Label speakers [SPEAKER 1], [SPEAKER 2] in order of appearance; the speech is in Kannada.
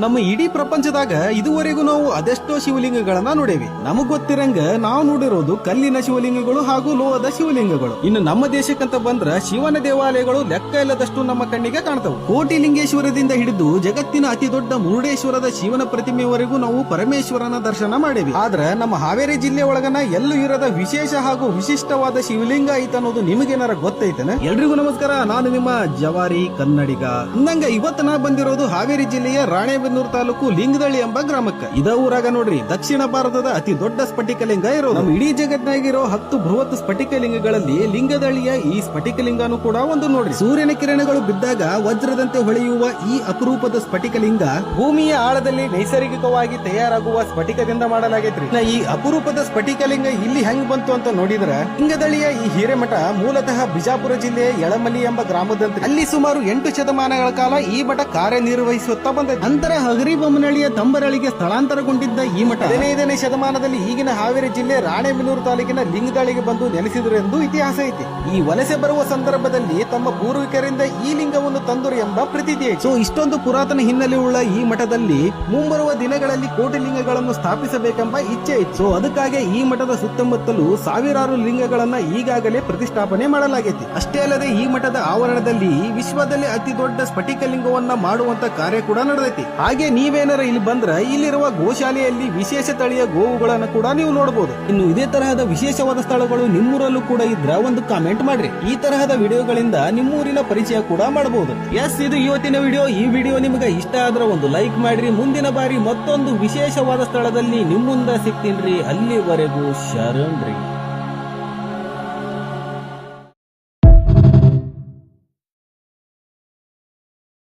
[SPEAKER 1] ನಮ್ಮ ಇಡೀ ಪ್ರಪಂಚದಾಗ ಇದುವರೆಗೂ ನಾವು ಅದೆಷ್ಟೋ ಶಿವಲಿಂಗಗಳನ್ನ ನೋಡೇವಿ. ನಮಗ್ ಗೊತ್ತಿರಂಗ ನಾವು ನೋಡಿರೋದು ಕಲ್ಲಿನ ಶಿವಲಿಂಗಗಳು ಹಾಗೂ ಲೋಹದ ಶಿವಲಿಂಗಗಳು. ಇನ್ನು ನಮ್ಮ ದೇಶಕ್ಕಂತ ಬಂದ್ರ ಶಿವನ ದೇವಾಲಯಗಳು ಲೆಕ್ಕ ಇಲ್ಲದಷ್ಟು ನಮ್ಮ ಕಣ್ಣಿಗೆ ಕಾಣ್ತವೆ. ಕೋಟಿಲಿಂಗೇಶ್ವರದಿಂದ ಹಿಡಿದು ಜಗತ್ತಿನ ಅತಿ ದೊಡ್ಡ ಮುರುಡೇಶ್ವರದ ಶಿವನ ಪ್ರತಿಮೆವರೆಗೂ ನಾವು ಪರಮೇಶ್ವರನ ದರ್ಶನ ಮಾಡೇವಿ. ಆದ್ರ ನಮ್ಮ ಹಾವೇರಿ ಜಿಲ್ಲೆ ಒಳಗನ ಎಲ್ಲೂ ಇರದ ವಿಶೇಷ ಹಾಗೂ ವಿಶಿಷ್ಟವಾದ ಶಿವಲಿಂಗ ಐತ ಅನ್ನೋದು ನಿಮಗೇನಾರ ಗೊತ್ತೈತನ? ಎಲ್ರಿಗೂ ನಮಸ್ಕಾರ, ನಾನು ನಿಮ್ಮ ಜವಾರಿ ಕನ್ನಡಿಗ. ಅಂದಂಗ ಇವತ್ತು ನಾ ಬಂದಿರೋದು ಹಾವೇರಿ ಜಿಲ್ಲೆಯ ರಾಣೆಬೆನ್ನೂರು ತಾಲೂಕು ಲಿಂಗದಳ್ಳಿ ಎಂಬ ಗ್ರಾಮಕ್ಕೆ. ಇದ ಊರಾಗ ನೋಡ್ರಿ ದಕ್ಷಿಣ ಭಾರತದ ಅತಿ ದೊಡ್ಡ ಸ್ಫಟಿಕಲಿಂಗ ಇರೋದು. ನಮ್ಮ ಇಡೀ ಜಗತ್ತಿನಾಗಿರೋ 10 ಬೃಹತ್ ಸ್ಫಟಿಕಲಿಂಗಗಳಲ್ಲಿ ಲಿಂಗದಳ್ಳಿಯ ಈ ಸ್ಫಟಿಕಲಿಂಗನೂ ಕೂಡ ಒಂದು ನೋಡ್ರಿ. ಸೂರ್ಯನ ಕಿರಣಗಳು ಬಿದ್ದಾಗ ವಜ್ರದಂತೆ ಹೊಳೆಯುವ ಈ ಅಪರೂಪದ ಸ್ಫಟಿಕಲಿಂಗ ಭೂಮಿಯ ಆಳದಲ್ಲಿ ನೈಸರ್ಗಿಕವಾಗಿ ತಯಾರಾಗುವ ಸ್ಫಟಿಕದಿಂದ ಮಾಡಲಾಗೈತ್ರಿ. ಈ ಅಪರೂಪದ ಸ್ಫಟಿಕಲಿಂಗ ಇಲ್ಲಿ ಹೆಂಗ್ ಬಂತು ಅಂತ ನೋಡಿದ್ರ, ಲಿಂಗದಳ್ಳಿಯ ಈ ಹಿರೇಮಠ ಮೂಲತಃ ಬಿಜಾಪುರ ಜಿಲ್ಲೆಯ ಯಳಮಲ್ಲಿ ಎಂಬ ಗ್ರಾಮದಂತೆ. ಅಲ್ಲಿ ಸುಮಾರು 8 ಶತಮಾನಗಳ ಕಾಲ ಈ ಮಠ ಕಾರ್ಯನಿರ್ವಹಿಸುತ್ತಾ ಬಂದಿದೆ. ನಂತರ ಹಗರಿಬೊಮ್ಮನಹಳ್ಳಿಯ ತಂಬರಳಿಗೆ ಸ್ಥಳಾಂತರಗೊಂಡಿದ್ದ ಈ ಮಠ 15ನೇ ಶತಮಾನದಲ್ಲಿ ಈಗಿನ ಹಾವೇರಿ ಜಿಲ್ಲೆ ರಾಣೆಬೆನ್ನೂರು ತಾಲೂಕಿನ ಲಿಂಗದಳ್ಳಿಗೆ ಬಂದು ನೆಲೆಸಿದರು ಎಂದು ಇತಿಹಾಸ ಐತಿ. ಈ ವಲಸೆ ಬರುವ ಸಂದರ್ಭದಲ್ಲಿ ತಮ್ಮ ಪೂರ್ವಿಕರಿಂದ ಈ ಲಿಂಗವನ್ನು ತಂದರು ಎಂಬ ಪ್ರತೀತಿ ಐತಿ. ಸೊ ಇಷ್ಟೊಂದು ಪುರಾತನ ಹಿನ್ನೆಲೆ ಉಳ್ಳ ಈ ಮಠದಲ್ಲಿ ಮುಂಬರುವ ದಿನಗಳಲ್ಲಿ ಕೋಟಿ ಲಿಂಗಗಳನ್ನು ಸ್ಥಾಪಿಸಬೇಕೆಂಬ ಇಚ್ಛೆ ಇತ್ತು. ಸೊ ಅದಕ್ಕಾಗಿ ಈ ಮಠದ ಸುತ್ತಮುತ್ತಲೂ ಸಾವಿರಾರು ಲಿಂಗಗಳನ್ನ ಈಗಾಗಲೇ ಪ್ರತಿಷ್ಠಾಪನೆ ಮಾಡಲಾಗೈತಿ. ಅಷ್ಟೇ ಅಲ್ಲದೆ ಈ ಮಠದ ಆವರಣದಲ್ಲಿ ವಿಶ್ವದಲ್ಲಿ ಅತಿ ದೊಡ್ಡ ಸ್ಫಟಿಕ ಲಿಂಗವನ್ನ ಮಾಡುವಂತ ಕಾರ್ಯ ಕೂಡ ನಡೆದೈತಿ. ಹಾಗೆ ನೀವೇನಾರ ಇಲ್ಲಿ ಬಂದ್ರ ಇಲ್ಲಿರುವ ಗೋಶಾಲೆಯಲ್ಲಿ ವಿಶೇಷ ತಳಿಯ ಗೋವುಗಳನ್ನು ಕೂಡ ನೀವು ನೋಡಬಹುದು. ಇನ್ನು ಇದೇ ತರಹದ ವಿಶೇಷವಾದ ಸ್ಥಳಗಳು ನಿಮ್ಮೂರಲ್ಲೂ ಕೂಡ ಇದ್ರ ಒಂದು ಕಾಮೆಂಟ್ ಮಾಡ್ರಿ. ಈ ತರಹದ ವಿಡಿಯೋಗಳಿಂದ ನಿಮ್ಮೂರಿನ ಪರಿಚಯ ಕೂಡ ಮಾಡಬಹುದು. ಎಸ್, ಇದು ಇವತ್ತಿನ ವಿಡಿಯೋ. ಈ ವಿಡಿಯೋ ನಿಮಗೆ ಇಷ್ಟ ಆದ್ರೆ ಒಂದು ಲೈಕ್ ಮಾಡ್ರಿ. ಮುಂದಿನ ಬಾರಿ ಮತ್ತೊಂದು ವಿಶೇಷವಾದ ಸ್ಥಳದಲ್ಲಿ ನಿಮ್ಮ ಮುಂದೆ ಸಿಗ್ತೀನಿ. ಅಲ್ಲಿವರೆಗೂ ಶರಣ್ರಿ.